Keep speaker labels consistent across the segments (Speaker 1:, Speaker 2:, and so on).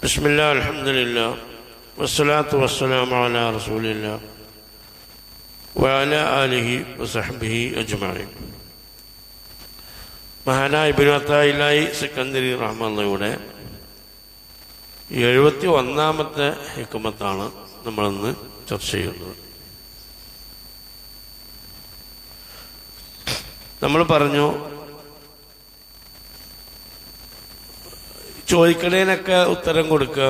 Speaker 1: ബിസ്മില്ലാ അൽഹംദുലില്ലാ വസ്സലാത്തു വസ്സലാമു അലാ റസൂലില്ലാ വഅലാ ആലിഹി വസഹ്ബിഹി അജ്മഈൻ. മഹാനായ ഇബ്നു അത്താഇല്ലാഹി സിക്കന്ദരി റഹ്മത്തുള്ളാഹിയുടെ 71ാമത്തെ ഹിക്മത്താണ് നമ്മളിന്ന് ചർച്ച ചെയ്യുന്നത്. നമ്മൾ പറഞ്ഞു, ചോദിക്കണേനൊക്കെ ഉത്തരം കൊടുക്കുക,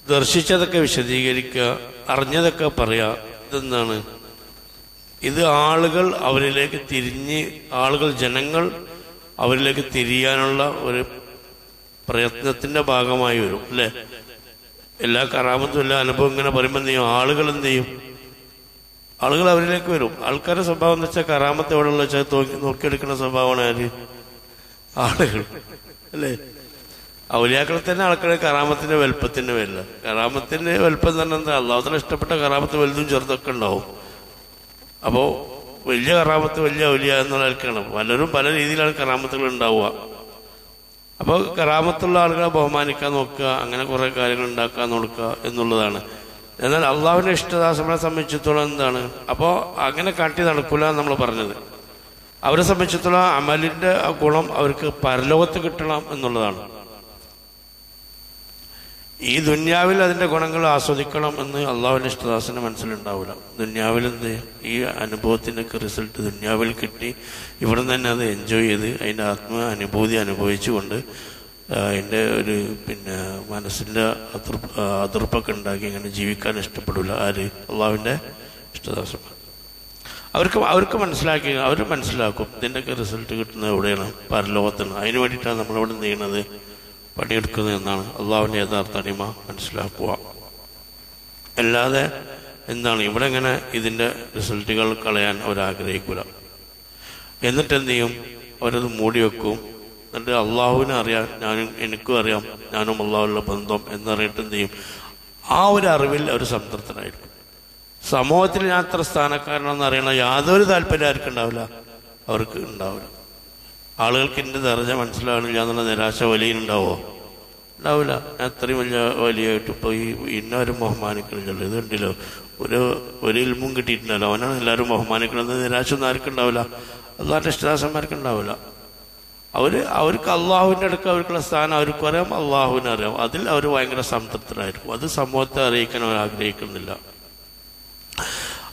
Speaker 1: ദർശിച്ചതൊക്കെ വിശദീകരിക്കുക, അറിഞ്ഞതൊക്കെ പറയുക. ഇതെന്താണ്? ഇത് ആളുകൾ അവരിലേക്ക് ജനങ്ങൾ അവരിലേക്ക് തിരിയാനുള്ള ഒരു പ്രയത്നത്തിന്റെ ഭാഗമായി വരും, അല്ലേ? എല്ലാ കറാമത്തും എല്ലാ അനുഭവം ഇങ്ങനെ പറയുമ്പോൾ എന്ത് ചെയ്യും? ആളുകൾ എന്ത് ചെയ്യും? ആളുകൾ അവരിലേക്ക് വരും. ആൾക്കാരുടെ സ്വഭാവം എന്ന് വെച്ചാൽ കറാമത്ത് എവിടെയുള്ള വെച്ചാൽ നോക്കിയെടുക്കുന്ന സ്വഭാവമാണ് ആര്? ആളുകൾ, അല്ലേ? ഔലിയാക്കളെ തന്നെ ആൾക്കാരെ കറാമത്തിന്റെ വലുപ്പത്തിന് വരില്ല. കറാമത്തിന്റെ വലുപ്പം തന്നെ എന്താ? അള്ളാഹുവിന് ഇഷ്ടപ്പെട്ട കറാമത്ത് വലുതും ചെറുതൊക്കെ ഉണ്ടാവും. അപ്പോ വലിയ കറാമത്ത് വലിയ ഔലിയ എന്നുള്ള ആൾക്കാണ്. പലരും പല രീതിയിലാണ് കറാമത്തുകൾ ഉണ്ടാവുക. അപ്പോൾ കറാമത്തുള്ള ആളുകളെ ബഹുമാനിക്കാൻ നോക്കുക, അങ്ങനെ കുറെ കാര്യങ്ങൾ ഉണ്ടാക്കാൻ നോക്കുക എന്നുള്ളതാണ്. എന്നാൽ അള്ളാഹുവിന്റെ ഇഷ്ടദാസങ്ങളെ സംബന്ധിച്ചിടത്തോളം എന്താണ്? അപ്പോൾ അങ്ങനെ കാട്ടി നടക്കില്ല നമ്മൾ പറഞ്ഞത്. അവരെ സംബന്ധിച്ചിടത്തോളം അമലിന്റെ ആ ഗുണം അവർക്ക് പരലോകത്ത് കിട്ടണം എന്നുള്ളതാണ്. ഈ ദുന്യാവിൽ അതിന്റെ ഗുണങ്ങൾ ആസ്വദിക്കണം എന്ന് അള്ളാഹുവിന്റെ ഇഷ്ടദാസന് മനസ്സിലുണ്ടാവില്ല. ദുന്യാവിൽ എന്ത് ഈ അനുഭവത്തിന്റെ ഒക്കെ റിസൾട്ട് ദുന്യാവിൽ കിട്ടി, ഇവിടെ തന്നെ അത് എൻജോയ് ചെയ്ത് അതിന്റെ അനുഭൂതി അനുഭവിച്ചുകൊണ്ട് അതിന്റെ ഒരു മനസ്സിന്റെ അതിർപ്പൊക്കെ ഉണ്ടാക്കി ഇങ്ങനെ ജീവിക്കാൻ ഇഷ്ടപ്പെടില്ല. ആര്? അള്ളാഹുവിന്റെ ഇഷ്ടദാസന്മാർ. അവർക്ക് മനസ്സിലാക്കും ഇതിൻ്റെയൊക്കെ റിസൾട്ട് കിട്ടുന്നത് എവിടെയാണ്? പരലോകത്താണ്. അതിന് വേണ്ടിയിട്ടാണ് നമ്മളിവിടെ ചെയ്യുന്നത്, പണിയെടുക്കുന്നത് എന്നാണ് അള്ളാഹുവിന്റെ യഥാർത്ഥ അടിമ മനസ്സിലാക്കുക. അല്ലാതെ എന്താണ് ഇവിടെ ഇങ്ങനെ ഇതിന്റെ റിസൾട്ടുകൾ കളയാൻ അവരാഗ്രഹിക്കില്ല. എന്നിട്ട് എന്ത് ചെയ്യും? അവരത് മൂടി വെക്കും. എന്നിട്ട് അള്ളാഹുവിനെ അറിയാം, എനിക്കും അറിയാം ഞാനും അള്ളാഹുവിനുള്ള ബന്ധം എന്നറിയിട്ട് എന്ത് ചെയ്യും? ആ ഒരു അറിവിൽ അവർ സംതൃപ്തനായിരിക്കും. സമൂഹത്തിൽ ഞാൻ അത്ര സ്ഥാനക്കാരനെന്ന് അറിയണ യാതൊരു താല്പര്യം ആർക്കും ഉണ്ടാവില്ല, അവർക്ക് ഉണ്ടാവില്ല. ആളുകൾക്ക് എൻ്റെ ദർജ മനസ്സിലാകണില്ല എന്നുള്ള നിരാശ വലിയുണ്ടാവോ? ഉണ്ടാവില്ല. ഞാൻ അത്രയും വലിയായിട്ട് ഇപ്പോൾ ഇന്നാരും ബഹുമാനിക്കണില്ലല്ലോ, ഇത് കണ്ടില്ലോ, ഒരു ഇൽമും കിട്ടിയിട്ടുണ്ടല്ലോ, അവനാണ് എല്ലാവരും ബഹുമാനിക്കണമെന്ന് നിരാശ ഒന്നും ആർക്കും ഉണ്ടാവില്ല. അള്ളാഹിന്റെ ഇഷ്ടദാസന്മാർക്ക് ഉണ്ടാവില്ല. അവർക്ക് അള്ളാഹുവിൻ്റെ അടുക്ക് അവർക്കുള്ള സ്ഥാനം അവർക്കും അറിയാം, അള്ളാഹുവിനെ അറിയാം. അതിൽ അവർ ഭയങ്കര സംതൃപ്തരായിരിക്കും. അത് സമൂഹത്തെ അറിയിക്കാൻ അവർ ആഗ്രഹിക്കുന്നില്ല.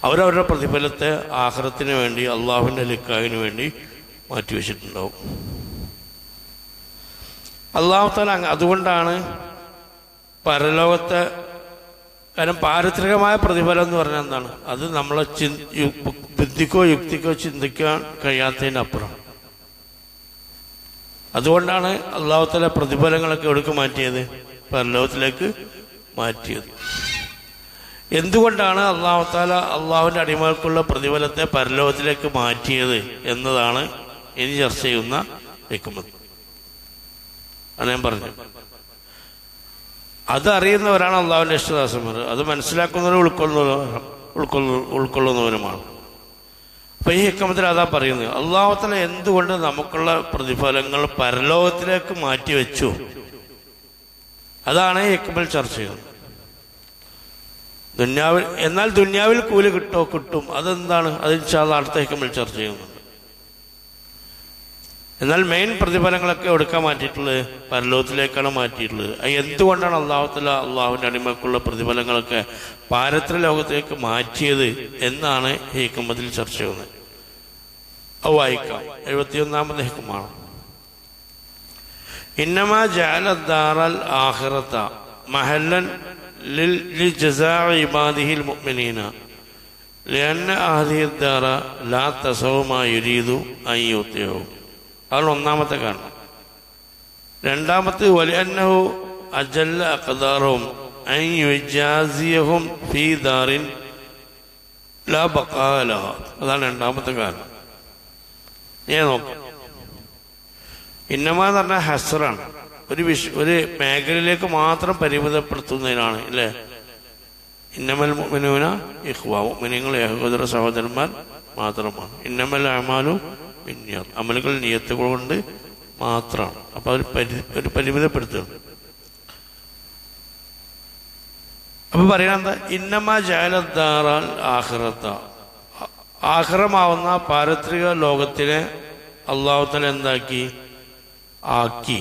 Speaker 1: അവരവരുടെ പ്രതിഫലത്തെ ആഖിറത്തിന് വേണ്ടി അള്ളാഹുവിൻ്റെ ലിഖായിന് വേണ്ടി മാറ്റിവെച്ചിട്ടുണ്ടാവും. അള്ളാഹു തആല അതുകൊണ്ടാണ് പരലോകത്തെ കാരണം പാരിത്രികമായ പ്രതിഫലം എന്ന് പറഞ്ഞാൽ എന്താണ്? അത് നമ്മളെ ബുദ്ധിക്കോ യുക്തിക്കോ ചിന്തിക്കാൻ കഴിയാത്തതിനപ്പുറം. അതുകൊണ്ടാണ് അള്ളാഹു തആല പ്രതിഫലങ്ങളൊക്കെ എവിടേക്ക് മാറ്റിയത്? പരലോകത്തിലേക്ക് മാറ്റിയത്. എന്തുകൊണ്ടാണ് അള്ളാഹു തആല അള്ളാഹുവിന്റെ അടിമകൾക്കുള്ള പ്രതിഫലത്തെ പരലോകത്തിലേക്ക് മാറ്റിയത് എന്നതാണ് ഇനി ചർച്ച ചെയ്യുന്ന ഹിക്മത്ത്. അത് ഞാൻ പറഞ്ഞു. അത് അറിയുന്നവരാണ് അള്ളാഹുവിന്റെ ഇഷ്ടദാസന്മാർ. അത് മനസ്സിലാക്കുന്നവരും ഉൾക്കൊള്ളുന്നവരുമാണ്. അപ്പൊ ഈ ഹിക്മത്തിൽ അതാ പറയുന്നത്, അള്ളാഹു തആല എന്തുകൊണ്ട് നമുക്കുള്ള പ്രതിഫലങ്ങൾ പരലോകത്തിലേക്ക് മാറ്റിവെച്ചു, അതാണ് ഈ ഹിക്മത്തിൽ ചർച്ച ചെയ്യുന്നത്. എന്നാൽ ദുന്യാവിൽ കൂലി കിട്ടും. അതെന്താണ്? അത് ഇൻഷാ അല്ലാഹ് അടുത്ത ഹിക്മത്തിൽ ചർച്ച ചെയ്യുന്നുണ്ട്. എന്നാൽ മെയിൻ പ്രതിഫലങ്ങളൊക്കെ എടുക്കാൻ മാറ്റിയിട്ടുള്ളത് പരലോകത്തിലേക്കാണ് മാറ്റിയിട്ടുള്ളത്. എന്തുകൊണ്ടാണ് അള്ളാഹു തആല അള്ളാഹുവിന്റെ അടിമക്കുള്ള പ്രതിഫലങ്ങളൊക്കെ പാരത്രിക ലോകത്തേക്ക് മാറ്റിയത് എന്നാണ് ഈ ഹിക്മത്തിൽ ചർച്ച ചെയ്യുന്നത്. അത് വായിക്കാം. 71ാമത്തെ ഹിക്മാണ്. ഇന്നമാ ജഅല ദാറൽ ആഖിറത മഹല്ലൻ لجزاء عباده المؤمنين لأن هذه الدار لا تسوى ما يريد أن يؤتيه. അതാണ് ഒന്നാമത്തെ കാരണം. രണ്ടാമത്തെ ولأنه أجل أقدارهم أن يجازيهم في دار لا بقاء لها. അതാണ് രണ്ടാമത്തെ കാരണം. ഞാൻ നോക്കാം. ഇന്നമാ എന്ന് പറഞ്ഞാൽ ഹസ്റാണ്. ഒരു മേഖലയിലേക്ക് മാത്രം പരിമിതപ്പെടുത്തുന്നതിനാണ്, അല്ലേ? ഇന്നമൽ മുഅ്മിനൂന ഇഖ്വ, മുഅ്മിനീങ്ങൾ ഏകോദര സഹോദരന്മാർ മാത്രമാണ്. ഇന്നമൽ അഅ്മാലു ബിന്നിയ്യാത്ത്, അമലുകൾ നിയ്യത്തുകൾ കൊണ്ട് മാത്രമാണ്. അപ്പൊ അവർ പരിമിതപ്പെടുത്തുകയാണ്. അപ്പൊ പറയണെന്താ, ഇന്നമാ ജഅലദ്ദാറൽ ആഖിറത, ആഖിറമാവുന്ന പാരത്രിക ലോകത്തിനെ അല്ലാഹു തആല എന്താക്കി ആക്കി.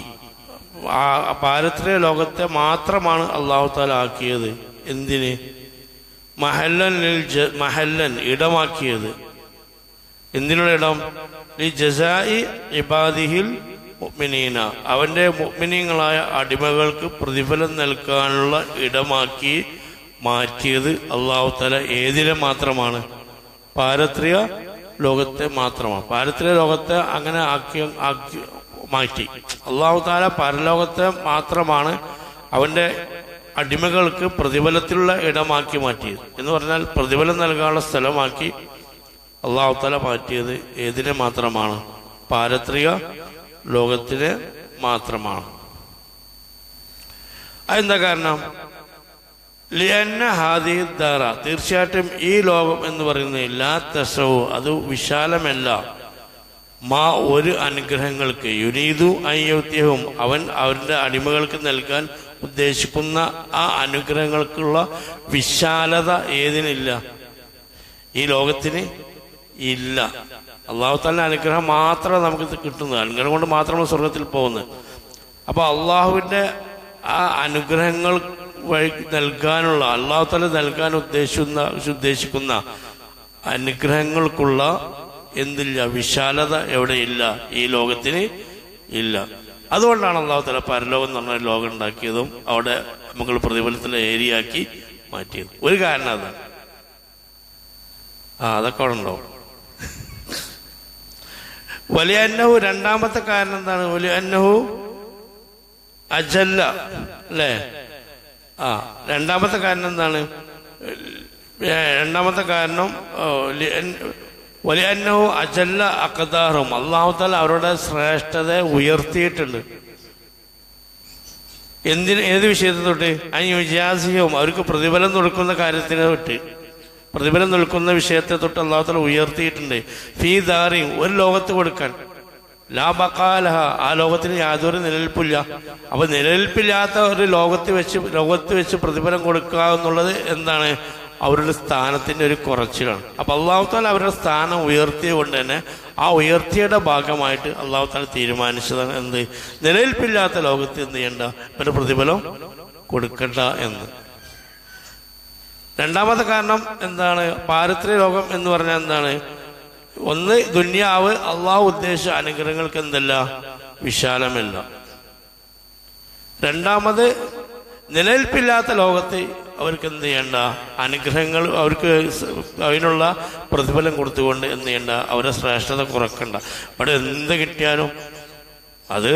Speaker 1: പാരത്രിക ലോകത്തെ മാത്രമാണ് അല്ലാഹു തആല ആക്കിയത്. എന്തിന്? മഹല്ലൻ ഇടമാക്കിയത്. എന്തിനുള്ള ഇടം? ജസാഇ ഇബാദിഹിൽ മുഅ്മിനീന, അവന്റെ മുഅ്മിനീങ്ങളായ അടിമകൾക്ക് പ്രതിഫലം നൽകാനുള്ള ഇടമാക്കി മാറ്റിയത് അല്ലാഹു തആല ഏതിനെ മാത്രമാണ്? പാരത്രിക ലോകത്തെ മാത്രമാണ്. പാരത്രിക ലോകത്തെ അങ്ങനെ ആക്കി മാറ്റി. അല്ലാഹു തആല പരലോകത്തെ മാത്രമാണ് അവന്റെ അടിമകൾക്ക് പ്രതിഫലത്തിലുള്ള ഇടമാക്കി മാറ്റിയത്. എന്ന് പറഞ്ഞാൽ പ്രതിഫലം നൽകാനുള്ള സ്ഥലമാക്കി അല്ലാഹു തആല മാറ്റിയത് ഏതിനെ മാത്രമാണ്? പാരത്രിക ലോകത്തിന് മാത്രമാണ്. അതെന്താ കാരണം? ലിഅന്ന ഹാദിഹി ദാറ, തീർച്ചയായിട്ടും ഈ ലോകം എന്ന് പറയുന്നത് ലാ തസഉ, അത് വിശാലമല്ല, മാ ഒരു അനുഗ്രഹങ്ങൾക്ക്, യുരീദു അൻ യുതിഹും, അവൻ അവരുടെ അടിമകൾക്ക് നൽകാൻ ഉദ്ദേശിക്കുന്ന ആ അനുഗ്രഹങ്ങൾക്കുള്ള വിശാലത ഏതിനില്ല? ഈ ലോകത്തിന് ഇല്ല. അല്ലാഹു തആല അനുഗ്രഹം മാത്രമേ നമുക്ക് കിട്ടുന്നത്, അനുഗ്രഹം കൊണ്ട് മാത്രമാണ് സ്വർഗത്തിൽ പോകുന്നത്. അപ്പൊ അള്ളാഹുവിന്റെ ആ അനുഗ്രഹങ്ങൾ വഴി നൽകാനുള്ള, അല്ലാഹു തആല നൽകാൻ ഉദ്ദേശിക്കുന്ന അനുഗ്രഹങ്ങൾക്കുള്ള എന്തില്ല? വിശാലത എവിടെയില്ല? ഈ ലോകത്തിന് ഇല്ല. അതുകൊണ്ടാണ് അല്ലാഹു തആല പരലോകം എന്ന് പറഞ്ഞ ലോകം ഉണ്ടാക്കിയതും അവിടെ നമുക്ക് പ്രതിഫലത്തിന്റെ ഏരിയയാക്കി മാറ്റിയത്. ഒരു കാരണം അതാണ്. അതൊക്കെ അവിടെ ഉണ്ടാവും. വലിയ അന്നഹു, രണ്ടാമത്തെ കാരണം എന്താണ്? വലിയ അന്നഹു അജല്ല, അല്ലേ? രണ്ടാമത്തെ കാരണം എന്താണ്? രണ്ടാമത്തെ കാരണം വലിയ അന്നഹു അജല്ല അഖദാറും, അല്ലാഹു തആല അവരുടെ ശ്രേഷ്ഠതയെ ഉയർത്തിയിട്ടുണ്ട്. ഏത് വിഷയത്തെ തൊട്ട്? അയ്യുജാസിയും, അവർക്ക് പ്രതിഫലം കൊടുക്കുന്ന കാര്യത്തിനെ തൊട്ട്, പ്രതിഫലം നിൽക്കുന്ന വിഷയത്തെ തൊട്ട് അല്ലാഹു തആല ഉയർത്തിയിട്ടുണ്ട്. ഫീ ദാറി, ഒരു ലോകത്ത് കൊടുക്കാൻ, ലാ ബഖാലഹ, ആ ലോകത്തിന് യാതൊരു നിലനിൽപ്പില്ല. അപ്പൊ നിലനിൽപ്പില്ലാത്ത ഒരു ലോകത്ത് വെച്ച് പ്രതിഫലം കൊടുക്കുക എന്നുള്ളത് എന്താണ്? അവരുടെ സ്ഥാനത്തിന്റെ ഒരു കുറച്ചിലാണ്. അപ്പൊ അല്ലാഹു തആല അവരുടെ സ്ഥാനം ഉയർത്തിയത് തന്നെ ആ ഉയർത്തിയുടെ ഭാഗമായിട്ട് അല്ലാഹു തആല തീരുമാനിച്ചതാണ് എന്ത്? നിലനിൽപ്പില്ലാത്ത ലോകത്ത് എന്ത് ചെയ്യണ്ട, ഒരു പ്രതിഫലം കൊടുക്കണ്ട എന്ന്. രണ്ടാമത്തെ കാരണം എന്താണ്? പാരത്രിക ലോകം എന്ന് പറഞ്ഞാൽ എന്താണ്? ഒന്ന്, ദുന്യാവ് അള്ളാഹു ഉദ്ദേശിച്ച അനുഗ്രഹങ്ങൾക്ക് എന്തല്ല? വിശാലമല്ല. രണ്ടാമത്, നിലനിൽപ്പില്ലാത്ത ലോകത്ത് അവർക്ക് എന്ത് ചെയ്യണ്ട? അനുഗ്രഹങ്ങൾ അവർക്ക് അതിനുള്ള പ്രതിഫലം കൊടുത്തുകൊണ്ട് എന്ത് ചെയ്യണ്ട? അവരെ ശ്രേഷ്ഠത കുറക്കണ്ട. ഇവിടെ എന്ത് കിട്ടിയാലും അത്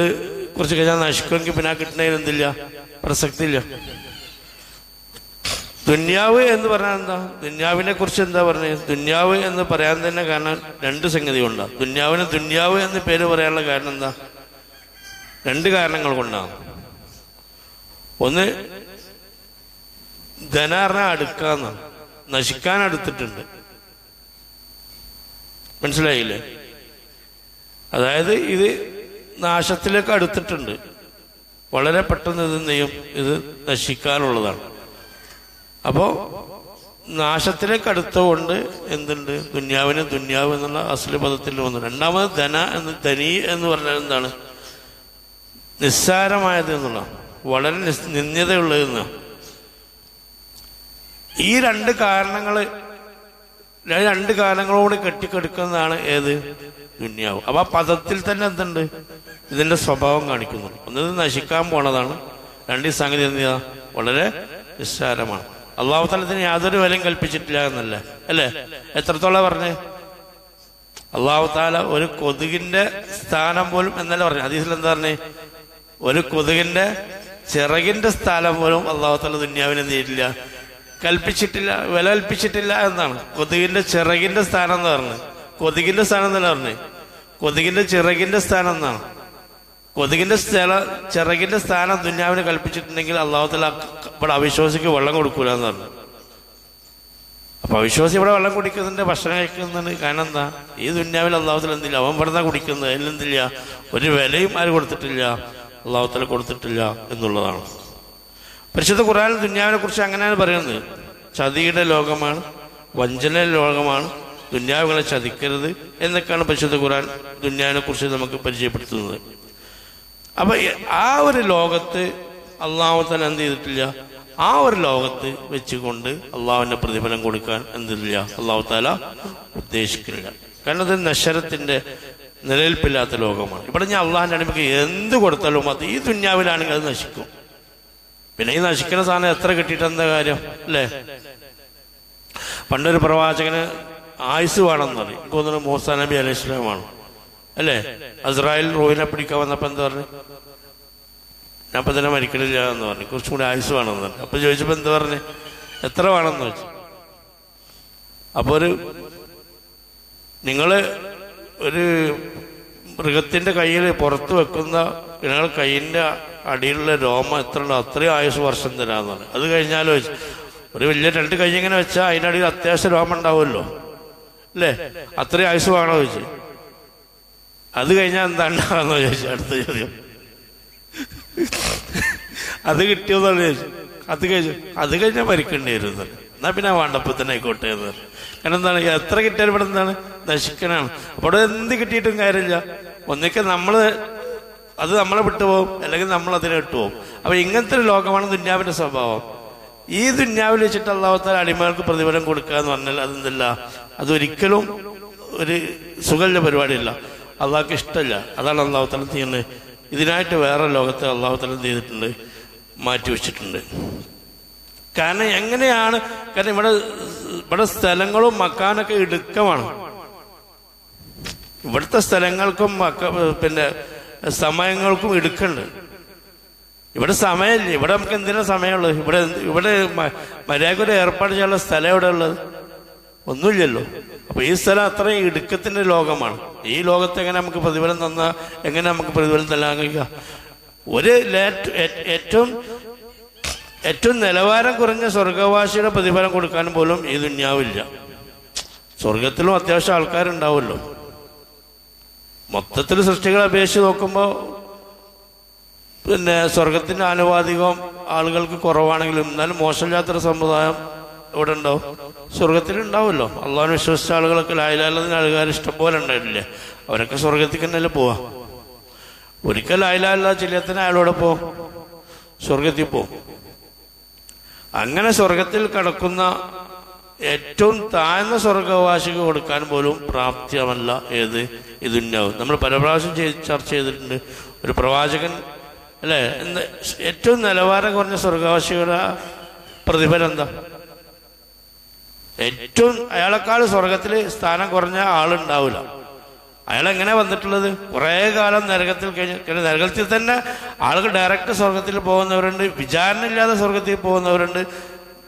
Speaker 1: കുറച്ച് കഴിഞ്ഞാൽ നശിക്കുമെങ്കിൽ പിന്നെ ആ കിട്ടുന്നതിന് എന്തില്ല? പ്രസക്തി ഇല്ല. ദുന്യാവ് എന്ന് പറഞ്ഞാൽ എന്താ? ദുന്യാവിനെ കുറിച്ച് എന്താ പറഞ്ഞത്? ദുന്യാവ് എന്ന് പറയാൻ തന്നെ കാരണം രണ്ട് സംഗതി കൊണ്ടാണ്. ദുന്യാവിന് ദുന്യാവ് എന്ന് പേര് പറയാനുള്ള കാരണം എന്താ? രണ്ട് കാരണങ്ങൾ കൊണ്ടാണ്. ഒന്ന്, ധനാറിനെ അടുക്കാന്ന്, നശിക്കാൻ അടുത്തിട്ടുണ്ട്. മനസ്സിലായില്ലേ? അതായത് ഇത് നാശത്തിലേക്ക് അടുത്തിട്ടുണ്ട്. വളരെ പെട്ടെന്ന് ഇത് നെയ്യും, ഇത് നശിക്കാനുള്ളതാണ്. അപ്പോ നാശത്തിലേക്ക് അടുത്തുകൊണ്ട് എന്തുണ്ട്? ദുന്യാവിന് ദുന്യാവ് എന്നുള്ള അസ്ലി പദത്തിൽ വന്നു. രണ്ടാമത് ധനി എന്ന് പറഞ്ഞാൽ എന്താണ്? നിസ്സാരമായത് എന്നുള്ള, വളരെ നിന്ദ്യതയുള്ളതെന്ന്. ഈ രണ്ട് കാരണങ്ങളോട് കെട്ടിക്കെടുക്കുന്നതാണ് ഏത്? ദുന്യാവ്. അപ്പൊ ആ പദത്തിൽ തന്നെ എന്തുണ്ട്? ഇതിന്റെ സ്വഭാവം കാണിക്കുന്നു. ഒന്നത് നശിക്കാൻ പോണതാണ്, രണ്ട് ഈ സംഗതി എന്തിനാ? വളരെ നിസ്സാരമാണ്. അല്ലാഹു തആല ഇതിന് യാതൊരു വിലയും കൽപ്പിച്ചിട്ടില്ല എന്നല്ല, അല്ലേ? എത്രത്തോളം പറഞ്ഞ്? അല്ലാഹു തആല ഒരു കൊതുകിന്റെ സ്ഥാനം പോലും എന്നല്ല പറഞ്ഞു. ഹദീസിൽ എന്താ പറഞ്ഞേ? ഒരു കൊതുകിന്റെ ചിറകിന്റെ സ്ഥാനം പോലും അല്ലാഹു തആല ദുന്യാവിനെ നേരില്ല, കൽപ്പിച്ചിട്ടില്ല, വില കൽപ്പിച്ചിട്ടില്ല എന്നാണ്. കൊതുകിന്റെ ചിറകിന്റെ സ്ഥാനം എന്ന് പറഞ്ഞത്. കൊതുകിന്റെ സ്ഥാനം എന്നല്ല പറഞ്ഞേ, കൊതുകിന്റെ ചിറകിന്റെ സ്ഥാനം എന്നാണ്. കൊതുകിന്റെ ചിറകിന്റെ സ്ഥാനം ദുന്യാവിനെ കൽപ്പിച്ചിട്ടുണ്ടെങ്കിൽ അല്ലാഹു തആല ഇവിടെ അവിശ്വാസിക്ക് വെള്ളം കൊടുക്കൂല എന്ന് പറഞ്ഞു. അപ്പൊ അവിശ്വാസി ഇവിടെ വെള്ളം കുടിക്കുന്നുണ്ട്, ഭക്ഷണം കഴിക്കുന്നുണ്ട്. കാരണം എന്താ? ഈ ദുന്യാവിൽ അല്ലാഹു തആല എന്തില്ല, അവൻ വെറുതെ കുടിക്കുന്നത്, അതിലെന്തില്ല, ഒരു വിലയും ആര് കൊടുത്തിട്ടില്ല? അല്ലാഹു തആല കൊടുത്തിട്ടില്ല എന്നുള്ളതാണ്. പരിശുദ്ധ ഖുർആനിൽ ദുന്യാവിനെ കുറിച്ച് അങ്ങനെയാണ് പറയുന്നത്. ചതിയുടെ ലോകമാണ്, വഞ്ചനയുടെ ലോകമാണ്, ദുന്യാവുകളെ ചതിക്കരുത് എന്നൊക്കെയാണ് പരിശുദ്ധ ഖുർആൻ ദുന്യാവിനെ കുറിച്ച് നമുക്ക് പരിചയപ്പെടുത്തുന്നത്. അപ്പൊ ആ ഒരു ലോകത്ത് അള്ളാഹു തആല എന്ത് ചെയ്തിട്ടില്ല, ആ ഒരു ലോകത്ത് വെച്ചുകൊണ്ട് അള്ളാഹുവിന്റെ പ്രതിഫലം കൊടുക്കാൻ എന്തില്ല, അള്ളാഹു തആല ഉദ്ദേശിക്കില്ല. കാരണം അത് നശ്വരത്തിന്റെ നിലനിൽപ്പില്ലാത്ത ലോകമാണ്. ഇവിടെ ഞാൻ അള്ളാഹിന്റെ അടിമക്ക് എന്ത് കൊടുത്താലും അത് ഈ ദുന്യാവിലാണെങ്കിൽ അത് നശിക്കും. പിന്നെ ഈ നശിക്കുന്ന സാധനം എത്ര കിട്ടിയിട്ട് എന്താ കാര്യം അല്ലേ? പണ്ടൊരു പ്രവാചകന് ആയുസ് വേണമെന്ന് പറയും. എനിക്ക് തോന്നുന്നു മൂസാ നബി അലൈഹി സ്വലാമാണ് അല്ലേ? അസ്രായേൽ റൂഹിനെ പിടിക്കാൻ വന്നപ്പോ എന്താ പറഞ്ഞു, ഞാൻ ഇപ്പൊ തന്നെ മരിക്കണില്ല എന്ന് പറഞ്ഞു, കുറച്ചും കൂടി ആയുസ് വേണമെന്ന് പറഞ്ഞു. അപ്പൊ ചോദിച്ചപ്പോ എന്താ പറഞ്ഞു, എത്ര വേണമെന്ന് ചോദിച്ചു. അപ്പൊ നിങ്ങള് ഒരു മൃഗത്തിന്റെ കയ്യിൽ പുറത്ത് വെക്കുന്ന നിങ്ങളുടെ കയ്യിന്റെ അടിയിലുള്ള രോമം എത്ര ഉണ്ടോ അത്രയും ആയുസ് വർഷം തരാന്ന് പറഞ്ഞു. അത് കഴിഞ്ഞാലോ ഒരു വലിയ 2 കൈ ഇങ്ങനെ വെച്ചാൽ അതിനടിയിൽ അത്യാവശ്യം രോമം ഉണ്ടാവുമല്ലോ അല്ലേ? അത്രയും ആയുസ് വേണോ ചോദിച്ചു. അത് കഴിഞ്ഞാൽ എന്താ ഉണ്ടാകാന്നോ ചോദിച്ചു. അടുത്ത ചോദ്യം, അത് കിട്ടിയോന്നാണ് ചോദിച്ചു. അത് കഴിഞ്ഞാൽ മരിക്കേണ്ടി വരും. എന്നാ പിന്നെ വേണ്ടപ്പോ തന്നെ ആയിക്കോട്ടെ എന്ന് പറഞ്ഞു. കാരണം എന്താണ്, എത്ര കിട്ടിയാലും ഇവിടെ എന്താണ് നശിക്കനാണ്. അപ്പോൾ എന്ത് കിട്ടിയിട്ടും കാര്യമില്ല. ഒന്നിക്കൽ അത് നമ്മളെ വിട്ടുപോകും, അല്ലെങ്കിൽ നമ്മൾ അതിനെ വിട്ടുപോകും. അപ്പൊ ഇങ്ങനത്തെ ഒരു ലോകമാണ് ദുന്യാവിന്റെ സ്വഭാവം. ഈ ദുന്യാവിൽ വെച്ചിട്ട് അല്ലാഹു തആല അടിമകൾക്ക് പ്രതിഫലം കൊടുക്കുക എന്ന് പറഞ്ഞാൽ അതെന്തല്ല, അതൊരിക്കലും ഒരു സുഖമുള്ള പരിപാടിയല്ല, അള്ളാഹ്ക്ക് ഇഷ്ടമല്ല. അതാണ് അല്ലാഹു തആല ചെയ്യുന്നത്. ഇതിനായിട്ട് വേറെ ലോകത്തെ അല്ലാഹു തആല ചെയ്തിട്ടുണ്ട്, മാറ്റി വെച്ചിട്ടുണ്ട്. കാരണം എങ്ങനെയാണ്, കാരണം ഇവിടെ സ്ഥലങ്ങളും മക്കാനൊക്കെ ഇടുക്കമാണ്. ഇവിടുത്തെ സ്ഥലങ്ങൾക്കും പിന്നെ സമയങ്ങൾക്കും ഇടുക്കുണ്ട്. ഇവിടെ സമയമില്ല. ഇവിടെ നമുക്ക് എന്തിനാ സമയമുള്ളത്? ഇവിടെ മര്യാദ ഏർപ്പാട് ചെയ്യാനുള്ള സ്ഥലം എവിടെ ഉള്ളത്? ഒന്നുമില്ലല്ലോ. അപ്പൊ ഈ സ്ഥലം അത്രയും ഇടുക്കത്തിന്റെ ലോകമാണ്. ഈ ലോകത്ത് എങ്ങനെ നമുക്ക് പ്രതിഫലം തന്നാൽ എങ്ങനെ നമുക്ക് പ്രതിഫലം തല്ലാൻ കഴിയുക? ഏറ്റവും നിലവാരം കുറഞ്ഞ സ്വർഗവാസിയുടെ പ്രതിഫലം കൊടുക്കാനും പോലും ഈ ദുന്യാവില്ല. സ്വർഗത്തിലും അത്യാവശ്യം ആൾക്കാരുണ്ടാവുമല്ലോ. മൊത്തത്തിൽ സൃഷ്ടികളെ അപേക്ഷിച്ച് നോക്കുമ്പോൾ പിന്നെ സ്വർഗത്തിന്റെ ആനുപാതികം ആളുകൾക്ക് കുറവാണെങ്കിലും എന്നാലും മോശമില്ലാത്തൊരു സമുദായം ഇവിടെ ഉണ്ടാവും, സ്വർഗത്തിലുണ്ടാവുമല്ലോ. അള്ളാഹുവിനെ വിശ്വസിച്ച ആളുകളൊക്കെ ലാ ഇലാഹ ഇല്ലല്ലാഹ് ആൾക്കാർ ഇഷ്ടംപോലെ ഉണ്ടായിട്ടില്ലേ? അവരൊക്കെ സ്വർഗത്തിൽ തന്നെയല്ലേ പോവാ. ഒരിക്കൽ ലാ ഇലാഹ ഇല്ലല്ലാഹ് ചില്ലത്തിന് അയാളോടെ പോവും, സ്വർഗത്തിൽ പോവും. അങ്ങനെ സ്വർഗത്തിൽ കിടക്കുന്ന ഏറ്റവും താഴ്ന്ന സ്വർഗവാസിക്ക് കൊടുക്കാൻ പോലും പ്രാപ്തിയമല്ല ഏത് ഈ ദുന്യാവ്. നമ്മൾ പല പ്രാവശ്യം ചർച്ച ചെയ്തിട്ടുണ്ട്. ഒരു പ്രവാചകൻ അല്ലേ, ഏറ്റവും നിലവാരം കുറഞ്ഞ സ്വർഗവാസിയുടെ പ്രതിഫലം എന്താ? ഏറ്റവും അയാളെക്കാൾ സ്വർഗത്തിൽ സ്ഥാനം കുറഞ്ഞ ആളുണ്ടാവില്ല. അയാളെങ്ങനെ വന്നിട്ടുള്ളത്? കുറെ കാലം നരകത്തിൽ കഴിഞ്ഞ നരകത്തിൽ തന്നെ ആളുകൾ ഡയറക്റ്റ് സ്വർഗത്തിൽ പോകുന്നവരുണ്ട്, വിചാരണ ഇല്ലാതെ സ്വർഗത്തിൽ പോകുന്നവരുണ്ട്,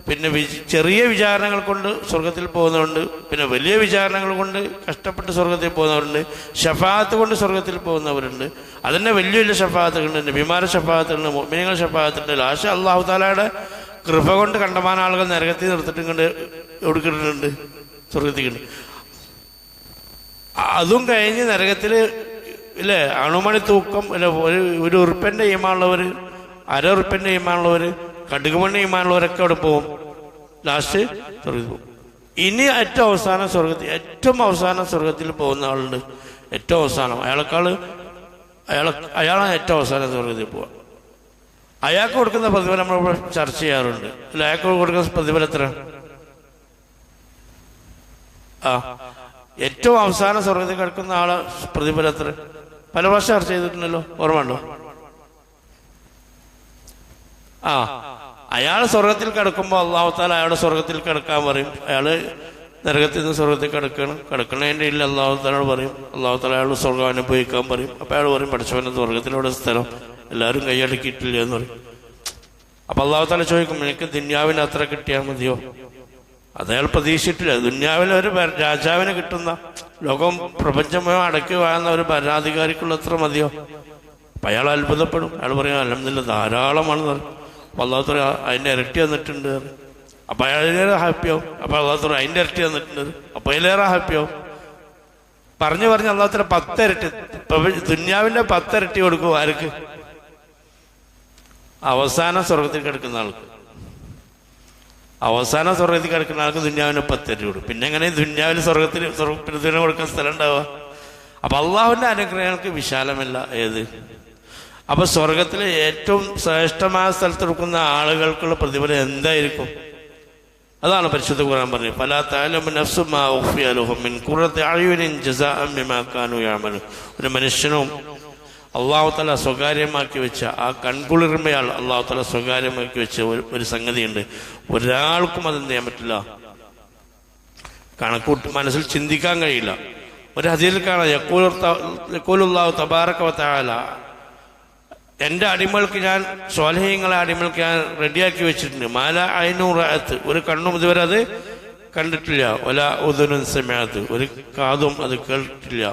Speaker 1: പിന്നെ ചെറിയ വിചാരണകൾ കൊണ്ട് സ്വർഗത്തിൽ പോകുന്നവരുണ്ട്, പിന്നെ വലിയ വിചാരണകൾ കൊണ്ട് കഷ്ടപ്പെട്ട് സ്വർഗത്തിൽ പോകുന്നവരുണ്ട്, ഷഫാഅത്ത് കൊണ്ട് സ്വർഗത്തിൽ പോകുന്നവരുണ്ട്. അതന്നെ വലിയ വലിയ ഷഫാഅത്തുകളുണ്ട്, നബിമാരുടെ ഷഫാഅത്തുണ്ട്, മുഅ്മിനീങ്ങളുടെ ഷഫാഅത്തുണ്ട്. ലാസ്റ്റ് അല്ലാഹു തആലയുടെ കൃപ കൊണ്ട് കണ്ടമാന ആളുകൾ നരകത്തിൽ നിർത്തിട്ടും കൊണ്ട് എടുക്കിട്ടുണ്ട്, സ്വർഗത്തിക്കുണ്ട്. അതും കഴിഞ്ഞ് നരകത്തിൽ ഇല്ലേ അണുമണി തൂക്കം അല്ലെ ഒരു ഉറുപ്പന്റെ ഈമാനുള്ളവർ, 1/2 ഉറുപ്പന്റെ ഈമാനുള്ളവർ, കടുകുമണ്ണി ഈമാനുള്ളവരൊക്കെ അവിടെ പോകും. ലാസ്റ്റ് സ്വർഗത്തിൽ പോകും. ഇനി ഏറ്റവും അവസാനം സ്വർഗത്തിൽ പോകുന്ന ആളുണ്ട്. ഏറ്റവും അവസാനം അയാളാണ് ഏറ്റവും അവസാനം സ്വർഗത്തിൽ പോവുക. അയാൾക്ക് കൊടുക്കുന്ന പ്രതിഫലം നമ്മൾ ചർച്ച ചെയ്യാറുണ്ട്. അല്ല, അയാൾക്ക് കൊടുക്കുന്ന പ്രതിഫലം എത്ര? ഏറ്റവും അവസാനം സ്വർഗത്തിൽ കിടക്കുന്ന ആളെ പ്രതിഫലം എത്ര? പല പ്രാവശ്യം ചർച്ച ചെയ്തിട്ടുണ്ടല്ലോ, ഓർമ്മ ഉണ്ടോ? അയാൾ സ്വർഗത്തിൽ കിടക്കുമ്പോൾ അല്ലാഹു തആല അയാളുടെ സ്വർഗത്തിൽ കിടക്കാൻ പറയും. അയാള് നരകത്തിൽ നിന്ന് സ്വർഗത്തിൽ കിടക്കണതിൻ്റെ ഇല്ല അല്ലാഹു തആല പറയും. അല്ലാഹു തആല അയാൾ സ്വർഗം അനുഭവിക്കാൻ പറയും. അപ്പൊ അയാൾ പറയും, പഠിച്ചവന്റെ സ്വർഗത്തിലൂടെ സ്ഥലം എല്ലാവരും കൈയടക്കിയിട്ടില്ല എന്ന് പറയും. അപ്പൊ അല്ലാഹു തആല ചോദിക്കും, എനിക്ക് ദുന്യാവിന് അത്ര കിട്ടിയാൽ മതിയോ? അതയാൾ പ്രതീക്ഷിച്ചിട്ടില്ല. ദുന്യാവിൽ ഒരു രാജാവിന് കിട്ടുന്ന ലോകം പ്രപഞ്ചം അടക്കി വാഴുന്ന ഒരു ഭരണാധികാരിക്കുള്ള അത്ര മതിയോ? അപ്പൊ അയാൾ അത്ഭുതപ്പെടും. അയാൾ പറയും, അൽഹംദുലില്ലാഹ് ധാരാളമാണെന്ന് പറയും. അപ്പൊ അല്ലാഹു തആല അതിന്റെ ഇരട്ടി തന്നിട്ടുണ്ട്. അപ്പൊ അയാളേറെ ഹാപ്പിയാവും. അപ്പൊ അല്ലാഹു തആല അതിന്റെ ഇരട്ടി തന്നിട്ടുണ്ട്. അപ്പൊ അതിലേറെ ഹാപ്പിയാവും. പറഞ്ഞ് അല്ലാഹു തആല 10 ഇരട്ടി, ദുന്യാവിന്റെ 10 ഇരട്ടി കൊടുക്കും. ആർക്ക്? അവസാന സ്വർഗത്തിൽ കിടക്കുന്ന ആൾക്ക്, അവസാന സ്വർഗത്തിൽ കിടക്കുന്ന ആൾക്ക് ദുന്യാവിന് 10 രൂപ. പിന്നെ എങ്ങനെ ദുന്യാവിൽ സ്വർഗത്തിൽ പ്രതിഫലം കൊടുക്കാൻ സ്ഥലം ഉണ്ടാവുക? അപ്പൊ അള്ളാഹുവിന്റെ അനുഗ്രഹങ്ങൾക്ക് വിശാലമല്ല ഏത്. അപ്പൊ സ്വർഗത്തിലെ ഏറ്റവും ശ്രേഷ്ഠമായ സ്ഥലത്ത് കൊടുക്കുന്ന ആളുകൾക്കുള്ള പ്രതിഫലം എന്തായിരിക്കും? അതാണ് പരിശുദ്ധ ഖുർആൻ പറഞ്ഞത്, ഫലാ തഅലമു നഫ്സും മാ ഉഖ്ഫിയ ലഹും മിൻ ഖുറത്തി അഅ്യുനിൻ ജസാഅൻ ബിമാ കാനൂ യഅമലൂൻ. ഒരു മനുഷ്യനും അള്ളാഹു തആല സ്വകാര്യമാക്കി വെച്ച ആ കൺകുളിർമയാൽ അള്ളാഹു തആല സ്വകാര്യമാക്കി വെച്ച ഒരു സംഗതിയുണ്ട്. ഒരാൾക്കും അതെന്ത് ചെയ്യാൻ പറ്റില്ല, കണക്കൂട്ട് മനസ്സിൽ ചിന്തിക്കാൻ കഴിയില്ല. ഒരു ഹദീസിൽ കാണാം, യഖൂലുല്ലാഹു തബാറക വ തആല, എൻ്റെ അടിമകൾക്ക് ഞാൻ, സ്വാലിഹീങ്ങളെ അടിമകൾക്ക് ഞാൻ റെഡിയാക്കി വെച്ചിട്ടുണ്ട്. മാല ഐനു റഅത്ത്, ഒരു കണ്ണും ഇതുവരെ അത് കണ്ടിട്ടില്ല. വലാ ഉദുനുൻ സമഅത്ത്, ഒരു കാതും അത് കേട്ടിട്ടില്ല.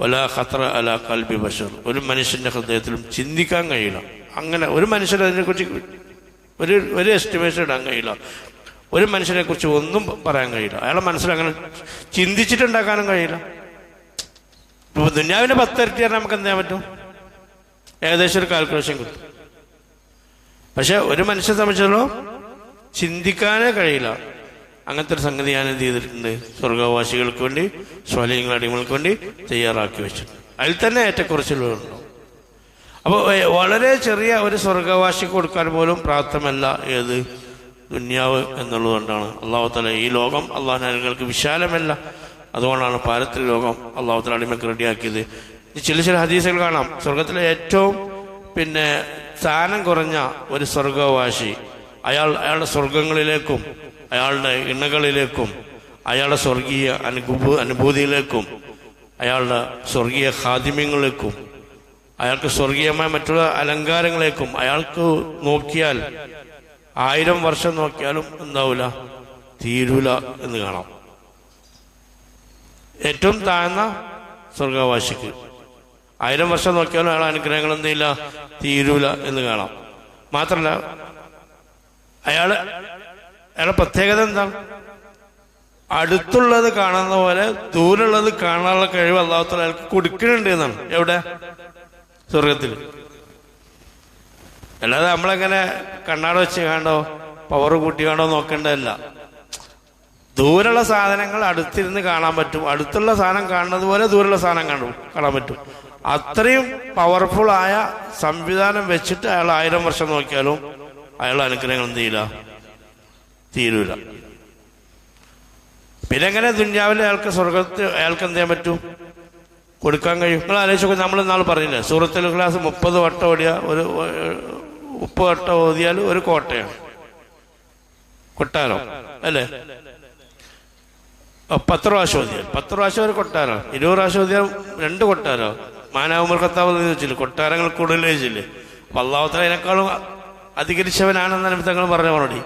Speaker 1: വലാ ഖത്റ അലാ ഖൽബി ബശർ, ഒരു മനുഷ്യന്റെ ഹൃദയത്തിലും ചിന്തിക്കാൻ കഴിയില്ല. അങ്ങനെ ഒരു മനുഷ്യന് അതിനെക്കുറിച്ച് ഒരു എസ്റ്റിമേഷൻ ഇടാൻ കഴിയില്ല. ഒരു മനുഷ്യനെ കുറിച്ച് ഒന്നും പറയാൻ കഴിയില്ല. അയാളെ മനസ്സിലങ്ങനെ ചിന്തിച്ചിട്ടുണ്ടാക്കാനും കഴിയില്ല. ഇപ്പൊ ദുന്യാവിന്റെ 10 ഇരട്ടി നമുക്ക് എന്ത് ചെയ്യാൻ പറ്റും? ഏകദേശം ഒരു കാൽക്കുലേഷൻ കിട്ടും. പക്ഷെ ഒരു മനുഷ്യനെ സംബന്ധിച്ചിടത്തോളം ചിന്തിക്കാനേ കഴിയില്ല. അങ്ങനത്തെ ഒരു സംഗതി ഞാൻ എന്ത് ചെയ്തിട്ടുണ്ട്? സ്വർഗവാസികൾക്ക് വേണ്ടി, സ്വാലിഹീങ്ങളുടെ അടിമകൾക്ക് വേണ്ടി തയ്യാറാക്കി വെച്ചിട്ടുണ്ട്. അതിൽ തന്നെ ഏറ്റക്കുറച്ചിലുകളുണ്ടോ? അപ്പോൾ വളരെ ചെറിയ ഒരു സ്വർഗവാസിക്ക് കൊടുക്കാൻ പോലും പ്രാപ്തമല്ല ഏത് ദുന്യാവ് എന്നുള്ളതുകൊണ്ടാണ് അള്ളാഹു തആല ഈ ലോകം അള്ളാഹുവിന്റെ അനുഗ്രഹങ്ങൾക്ക് വിശാലമല്ല. അതുകൊണ്ടാണ് പാരത്രിക ലോകം അള്ളാഹു തആല അടിമക്ക് റെഡിയാക്കിയത്. ചില ഹദീസുകൾ കാണാം, സ്വർഗത്തിലെ ഏറ്റവും സ്ഥാനം കുറഞ്ഞ ഒരു സ്വർഗവാസി അയാളുടെ സ്വർഗങ്ങളിലേക്കും അയാളുടെ ഇണകളിലേക്കും അയാളുടെ സ്വർഗീയ അനുഭൂതിയിലേക്കും അയാളുടെ സ്വർഗീയ ഖാദിമ്യങ്ങളിലേക്കും അയാൾക്ക് സ്വർഗീയമായ മറ്റുള്ള അലങ്കാരങ്ങളിലേക്കും അയാൾക്ക് നോക്കിയാൽ 1000 വർഷം നോക്കിയാലും എന്താവൂല, തീരൂല എന്ന് കാണാം. ഏറ്റവും താഴ്ന്ന സ്വർഗവാസിക്ക് 1000 വർഷം നോക്കിയാലും അയാളെ അനുഗ്രഹങ്ങൾ എന്തില്ല, തീരൂല എന്ന് കാണാം. മാത്രല്ല അയാളുടെ പ്രത്യേകത എന്താണ്? അടുത്തുള്ളത് കാണുന്ന പോലെ ദൂരമുള്ളത് കാണാനുള്ള കഴിവ് അല്ലാഹു തആല അയാൾക്ക് കൊടുക്കുന്നുണ്ട് എന്നാണ്. എവിടെ? സ്വർഗത്തിൽ. അല്ലാതെ നമ്മളെങ്ങനെ കണ്ണാട വെച്ച് കാണോ പവർ കൂട്ടി കാണോ നോക്കേണ്ടതല്ല. ദൂരമുള്ള സാധനങ്ങൾ അടുത്തിരുന്ന് കാണാൻ പറ്റും. അടുത്തുള്ള സാധനം കാണുന്നത് പോലെ ദൂരമുള്ള സാധനം കാണാൻ പറ്റും. അത്രയും പവർഫുൾ ആയ സംവിധാനം വെച്ചിട്ട് അയാൾ 1000 വർഷം നോക്കിയാലും അയാളുടെ അനുഗ്രഹങ്ങൾ എന്ത് ചെയ്യില്ല, തീരൂല. പിന്നെ എങ്ങനെ ദുന്യാവിലെ സ്വർഗത്തിൽ അയാൾക്ക് എന്ത് ചെയ്യാൻ പറ്റും, കൊടുക്കാൻ കഴിയും? നിങ്ങൾ ആലോചിച്ചൊക്കെ, നമ്മൾ ഇന്നാൾ പറഞ്ഞില്ലേ, സൂറത്തുൽ ഇഖ്ലാസ് 30 വട്ടം ഓടിയ 30 വട്ടം ഓതിയാൽ ഒരു കോട്ടയാണ്, കൊട്ടാരം അല്ലേ? 10 പ്രാവശ്യം ഓതിയാൽ 10 പ്രാവശ്യം ഒരു കൊട്ടാരം, 20 പ്രാവശ്യം ഓതിയാൽ 2 കൊട്ടാരം. മാനാവുമർ കത്താവ് ചോദിച്ചില്ലേ, കൊട്ടാരങ്ങൾ കൂടുതൽ ചോദിച്ചില്ലേ? അപ്പൊ അല്ലാഹു തആല അതിനേക്കാളും അധികരിച്ചവനാണെന്ന് നിമിത്തങ്ങൾ പറഞ്ഞ മറുപടി.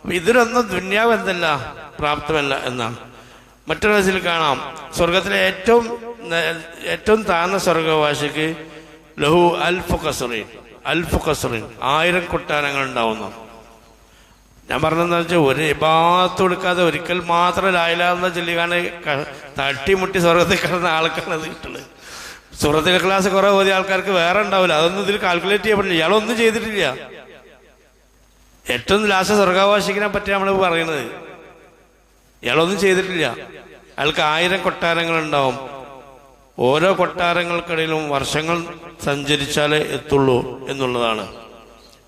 Speaker 1: അപ്പൊ ഇതിനൊന്നും ദുന്യാവ് എന്തല്ല, പ്രാപ്തമല്ല എന്നാണ്. മറ്റൊരു ഹദീസിൽ കാണാം, സ്വർഗത്തിലെ ഏറ്റവും താഴ്ന്ന സ്വർഗവാസിക്ക് ലഹു അൽഫു ഖസ്റിൻ 1000 കൊട്ടാരങ്ങൾ ഉണ്ടാവുന്നു. ഞാൻ പറഞ്ഞതെന്ന് വെച്ചാൽ, ഒരു ഇബാദത്ത് കൊടുക്കാതെ ഒരിക്കൽ മാത്രം ലാ ഇലാഹ ഇല്ലല്ലാഹ് ചൊല്ലിക്കാണ് തട്ടിമുട്ടി സ്വർഗത്തിൽ കിടന്ന ആൾക്കാണ് അത് കിട്ടുന്നത്. സൂറത്തുൽ ഇഖ്ലാസ് കുറെ ഓതിയ ആൾക്കാർക്ക് വേറെ ഉണ്ടാവില്ല. അതൊന്നും ഇതിൽ കാൽക്കുലേറ്റ് ചെയ്യപ്പെടില്ല. ഇയാളൊന്നും ചെയ്തിട്ടില്ല. ഏറ്റവും ലാസ്റ്റ് സ്വർഗവാസിക്കിനെ പറ്റി നമ്മൾ പറയുന്നത്, ഇയാളൊന്നും ചെയ്തിട്ടില്ല. അയാൾക്ക് 1000 കൊട്ടാരങ്ങൾ ഉണ്ടാവും. ഓരോ കൊട്ടാരങ്ങൾക്കിടയിലും വർഷങ്ങൾ സഞ്ചരിച്ചാലേ എത്തുള്ളൂ എന്നുള്ളതാണ്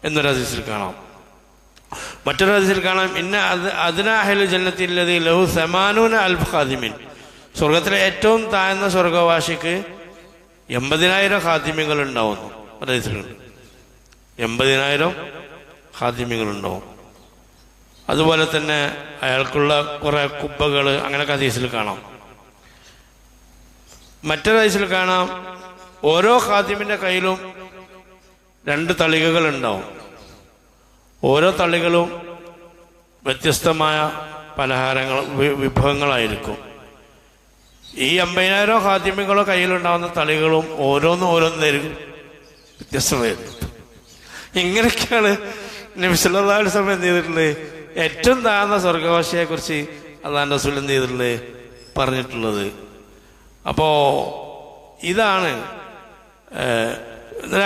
Speaker 1: എന്നൊരു ഹദീസിൽ കാണാം. മറ്റൊരു ഹദീസിൽ കാണാം, അദ്നാ അഹ്ലിൽ ജന്നത്തി അല്ലദീ ലഹു 80 അൽഫ് ഖാദിമിൻ. സ്വർഗത്തിലെ ഏറ്റവും താഴ്ന്ന സ്വർഗവാസിക്ക് 80,000 ഖാദിമ്യങ്ങൾ ഉണ്ടാവുന്നു. ഹദീസിലുണ്ട് 80,000 ഖാദിമ്യങ്ങൾ ഉണ്ടാവും. അതുപോലെ തന്നെ അയാൾക്കുള്ള കുറെ കുബ്ബകൾ, അങ്ങനെ ഹദീസിൽ കാണാം. മറ്റൊരു ഹദീസിൽ കാണാം, ഓരോ ഖാദിമിന്റെ കയ്യിലും 2 തളികകൾ ഉണ്ടാവും. ഓരോ തളികളും വ്യത്യസ്തമായ പലഹാരങ്ങൾ, വിഭവങ്ങളായിരിക്കും. ഈ 50,000 ഖാദിമികളോ കയ്യിലുണ്ടാവുന്ന തളികളും ഓരോന്നായിരിക്കും വ്യത്യസ്തമായിരുന്നു. ഇങ്ങനെയൊക്കെയാണ് നബി സല്ലല്ലാഹു അലൈഹി വസല്ലം എന്ത് ചെയ്തിട്ടുള്ളത്, ഏറ്റവും താഴ്ന്ന സ്വർഗവാസിയെ കുറിച്ച് അല്ലാഹുവിന്റെ റസൂൽ എന്ത് ചെയ്തിട്ടുള്ളത്, പറഞ്ഞിട്ടുള്ളത്. അപ്പോ ഇതാണ്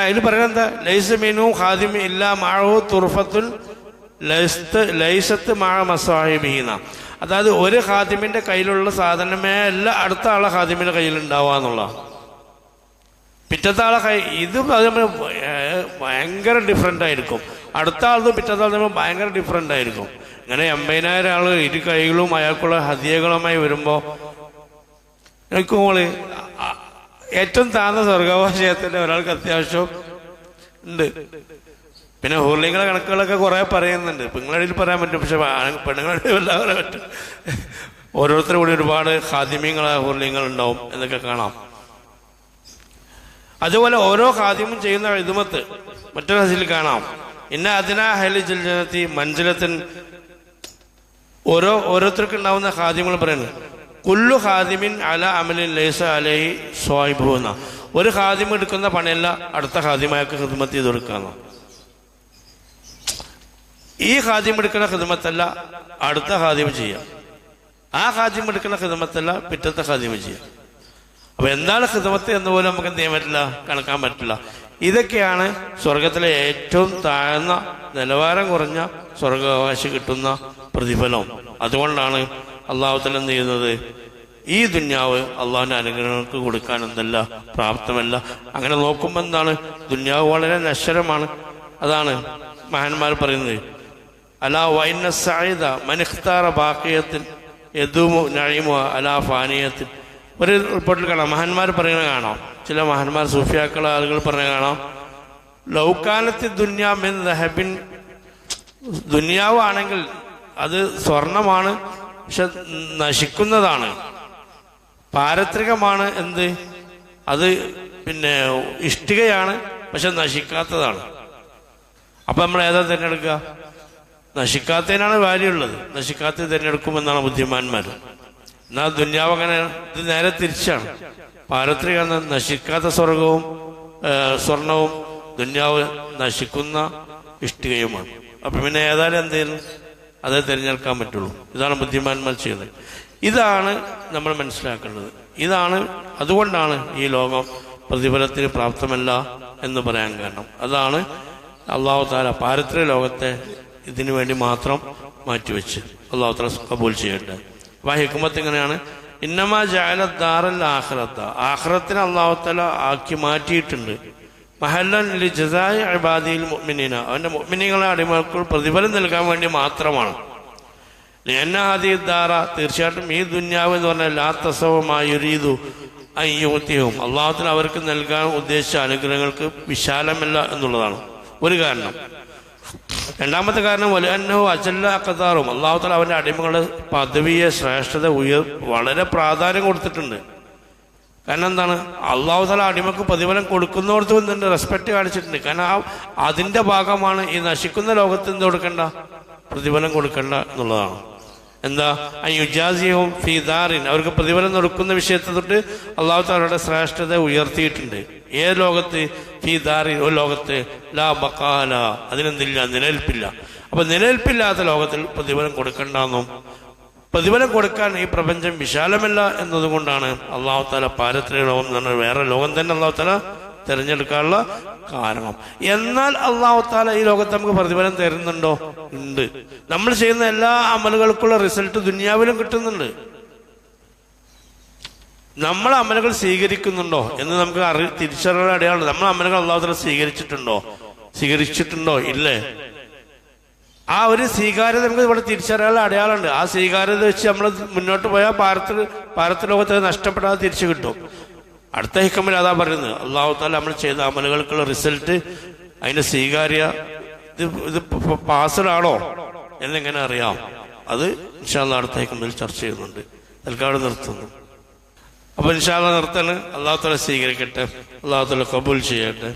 Speaker 1: അതിൽ പറയുന്നത് എന്താ? ലൈസ മിനു ഖാദിമി ഇല്ലാ മഅഹു തുർഫത്തുൻ ലൈസത്ത് മഅ മസാഹിബിഹിന. അതായത് ഒരു ഖാദിമിന്റെ കയ്യിലുള്ള സാധനമേ അല്ല അടുത്ത ആളെ ഖാദിമിന്റെ കയ്യിൽ ഉണ്ടാവുക എന്നുള്ള. പിറ്റത്തെ ആളെ ഇത് ഭയങ്കര ഡിഫറെൻ്റ് ആയിരിക്കും. അടുത്ത ആളതും പിറ്റത്തെ ആൾ തമ്മിൽ ഭയങ്കര ഡിഫറെൻ്റ് ആയിരിക്കും. ഇങ്ങനെ 80,000 ആൾ ഇരു കൈകളും അയാൾക്കുള്ള ഹദിയകളുമായി വരുമ്പോൾ നോക്കുമ്പോൾ ഏറ്റവും താഴ്ന്ന സ്വർഗാവകാശത്തിന്റെ ഒരാൾക്ക് അത്യാവശ്യം ഉണ്ട്. പിന്നെ ഹൂർലിങ്ങളെ കണക്കുകളൊക്കെ കുറെ പറയുന്നുണ്ട്. പെങ്ങളുടെ പറയാൻ പറ്റും, പക്ഷെ പെണ്ണുങ്ങളുടെ എല്ലാം പറയാൻ പറ്റും. ഓരോരുത്തരും കൂടി ഒരുപാട് ഖാദിമീങ്ങളായ ഹൂർലിങ്ങൾ ഉണ്ടാവും എന്നൊക്കെ കാണാം. അതുപോലെ ഓരോ ഖാദിമും ചെയ്യുന്ന ഇതുമത്ത് മറ്റൊരു ഹദീസിൽ കാണാം. ഇന്ന അതിനാ ഹലി ജൽജനത്തി മഞ്ജലത്തിൻ. ഓരോരുത്തർക്ക് ഉണ്ടാവുന്ന ഖാദിമുകൾ പറയുന്നത് കുല്ലു ഖാദിമിൻ അല അമലിൻ ലൈസ അലൈഹി സ്വാഹിബുഹു എന്ന. ഒരു ഖാദിം എടുക്കുന്ന പണിയല്ല അടുത്ത ഖാദിമായക്ക് ഖിദ്മത്ത് ചെയ്ത് കൊടുക്കാന്ന്. ഈ ഖാദിം എടുക്കുന്ന ഖിദ്മത്തല്ല അടുത്ത ഖാദിം ചെയ്യാം. ആ ഖാദിം എടുക്കുന്ന ഖിദ്മത്തല്ല പിറ്റത്തെ ഖാദിം ചെയ്യാം. അപ്പൊ എന്താണ് ഖിദ്മത്ത് എന്ന് പോലും നമുക്ക് എന്ത് ചെയ്യാൻ പറ്റില്ല, കണക്കാൻ പറ്റില്ല. ഇതൊക്കെയാണ് സ്വർഗത്തിലെ ഏറ്റവും താഴ്ന്ന നിലവാരം കുറഞ്ഞ സ്വർഗാവകാശി കിട്ടുന്ന പ്രതിഫലം. അതുകൊണ്ടാണ് അള്ളാഹു തആല എന്ത് ചെയ്യുന്നത്? ഈ ദുന്യാവ് അള്ളാഹുവിന്റെ അനുഗ്രഹങ്ങൾക്ക് കൊടുക്കാൻ എന്തല്ല പ്രാപ്തമല്ല. അങ്ങനെ നോക്കുമ്പോൾ എന്താണ്? ദുന്യാവ് വളരെ നശ്വരമാണ്. അതാണ് മഹാന്മാർ പറയുന്നത്. അലാ വൈന സഈദ മൻ ഇഖ്താറ ബാഖിയത്തിൻ യദൂമു നഈമു അലാ ഫാനിയത്തിൻ. ഒരു റിപ്പോർട്ടിൽ കാണാം, മഹാന്മാർ പറയുന്നത് കാണാം, ചില മഹാന്മാർ സൂഫിയാക്കള ആളുകൾ പറയുന്നത് കാണാം, ലൗകാനത്തി ദുന്യാ മിൻ ദഹബിൻ. ദുന്യാവാണെങ്കിൽ അത് സ്വർണമാണ്, പക്ഷെ നശിക്കുന്നതാണ്. പാരത്രികമാണ്. എന്ത്? അത് പിന്നെ ഇഷ്ടികയാണ്, പക്ഷെ നശിക്കാത്തതാണ്. അപ്പൊ നമ്മൾ ഏതാ തിരഞ്ഞെടുക്കുക? നശിക്കാത്തതിനാണ് വാല്യൂ ഉള്ളത്. നശിക്കാത്തത് തിരഞ്ഞെടുക്കുമെന്നാണ് ബുദ്ധിമാന്മാർ. എന്നാൽ ദുന്യാവ് അങ്ങനെ ഇത് നേരെ തിരിച്ചാണ്. പാരത്രിക നശിക്കാത്ത സ്വർണവും ദുന്യാവ് നശിക്കുന്ന ഇഷ്ടികയുമാണ്. അപ്പൊ പിന്നെ ഏതായാലും എന്തെങ്കിലും അതേ തിരഞ്ഞെടുക്കാൻ പറ്റുള്ളൂ. ഇതാണ് ബുദ്ധിമാന്മാർ ചെയ്യുന്നത്. ഇതാണ് നമ്മൾ മനസ്സിലാക്കേണ്ടത്. അതുകൊണ്ടാണ് ഈ ലോകം പ്രതിഫലത്തിന് പ്രാപ്തമല്ല എന്ന് പറയാൻ കാരണം. അതാണ് അള്ളാഹു തആല പാരത്രിക ലോകത്തെ ഇതിനു വേണ്ടി മാത്രം മാറ്റിവെച്ച് അള്ളാഹു തആല കബൂൽ ചെയ്യട്ടെ. അപ്പൊ ആ ഹിക്മത്ത് ഇങ്ങനെയാണ്. ഇന്നമാ ജഅല ദാറൽ ആഖിറത. ആഖിറത്തിനെ അള്ളാഹു തആല ആക്കി മാറ്റിയിട്ടുണ്ട്. മഹല്ലൻ ലി ജസാഇ ഇബാദിൽ മുഅ്മിനീന. അവന്റെ മുഅ്മിനീങ്ങളെ അടിമകൾക്ക് പ്രതിഫലം നൽകാൻ വേണ്ടി മാത്രമാണ്. ലിഅന്ന ഹാദിഹി ദാറ. തീർച്ചയായിട്ടും ഈ ദുന്യാവ് എന്ന് പറഞ്ഞാൽ ലാ തസവ മാ യുരീദു അൻ യുഅതിഹും. അള്ളാഹു തആല അവർക്ക് നൽകാൻ ഉദ്ദേശിച്ച അനുഗ്രഹങ്ങൾക്ക് വിശാലമല്ല എന്നുള്ളതാണ് ഒരു കാരണം. രണ്ടാമത്തെ കാരണം വലഅന്നഹു അജല്ല അഖദാറും. അള്ളാഹു തആല അവന്റെ അടിമകളുടെ പദവിയെ ശ്രേഷ്ഠത വളരെ പ്രാധാന്യം കൊടുത്തിട്ടുണ്ട്. കാരണം എന്താണ്? അള്ളാഹു തആല അടിമക്ക് പ്രതിഫലം കൊടുക്കുന്നവർക്ക് എന്തുണ്ട്? റെസ്പെക്ട് കാണിച്ചിട്ടുണ്ട്. കാരണം അതിന്റെ ഭാഗമാണ് ഈ നശിക്കുന്ന ലോകത്ത് എന്ത് കൊടുക്കണ്ട? പ്രതിഫലം കൊടുക്കണ്ട എന്നുള്ളതാണ്. എന്താ? യുജാസിഹും ഫീ ദാറിൻ. അവർക്ക് പ്രതിഫലം കൊടുക്കുന്ന വിഷയത്തെ തൊട്ട് അള്ളാഹു തആലയുടെ ശ്രേഷ്ഠത ഉയർത്തിയിട്ടുണ്ട്. ഏത് ലോകത്ത്? ഫീ ദാറിൻ, ഒരു ലോകത്ത് ലാ ബഖാല. അതിനെന്തില്ല? നിലനിൽപ്പില്ല. അപ്പൊ നിലനിൽപ്പില്ലാത്ത ലോകത്തിൽ പ്രതിഫലം കൊടുക്കണ്ടെന്നും പ്രതിഫലം കൊടുക്കാൻ ഈ പ്രപഞ്ചം വിശാലമല്ല എന്നതുകൊണ്ടാണ് അള്ളാഹു തആല പാരത്രിക ലോകം എന്ന് പറഞ്ഞാൽ വേറെ ലോകം തന്നെ അള്ളാഹു തആല തിരഞ്ഞെടുക്കാനുള്ള കാരണം. എന്നാൽ അള്ളാഹു തആല ഈ ലോകത്ത് നമുക്ക് പ്രതിഫലം തരുന്നുണ്ടോ? ഉണ്ട്. നമ്മൾ ചെയ്യുന്ന എല്ലാ അമലുകൾക്കുള്ള റിസൾട്ട് ദുനിയാവിലും കിട്ടുന്നുണ്ട്. നമ്മൾ അമലുകൾ സ്വീകരിക്കുന്നുണ്ടോ എന്ന് നമുക്ക് തിരിച്ചറിയാൻ അടയാളം. നമ്മൾ അമലുകൾ അള്ളാഹു തആല സ്വീകരിച്ചിട്ടുണ്ടോ? ഇല്ലേ? ആ ഒരു സ്വീകാര്യത നമുക്ക് ഇവിടെ തിരിച്ചറിയാനുള്ള അടയാളമുണ്ട്. ആ സ്വീകാര്യത വെച്ച് നമ്മൾ മുന്നോട്ട് പോയാൽ ഭാരത ലോകത്തെ നഷ്ടപ്പെടാതെ തിരിച്ചു കിട്ടും. അടുത്ത ഹിക്കമിൽ അതാ പറയുന്നത്. അള്ളാഹു തആല നമ്മൾ ചെയ്ത അമലുകൾക്കുള്ള റിസൾട്ട്, അതിന്റെ സ്വീകാര്യ ഇത് പാസ്ഡാണോ എന്നെങ്ങനെ അറിയാം? അത് ഇൻഷാ അല്ലാഹ് അടുത്ത ഹിക്കമിൽ ചർച്ച ചെയ്യുന്നുണ്ട്. തൽക്കാലം നിർത്തുന്നു. അപ്പൊ ഇൻഷാ അല്ലാഹ് നിർത്താണ്. അള്ളാഹു തആല സ്വീകരിക്കട്ടെ, അള്ളാഹു തആല കബൂൽ ചെയ്യട്ടെ.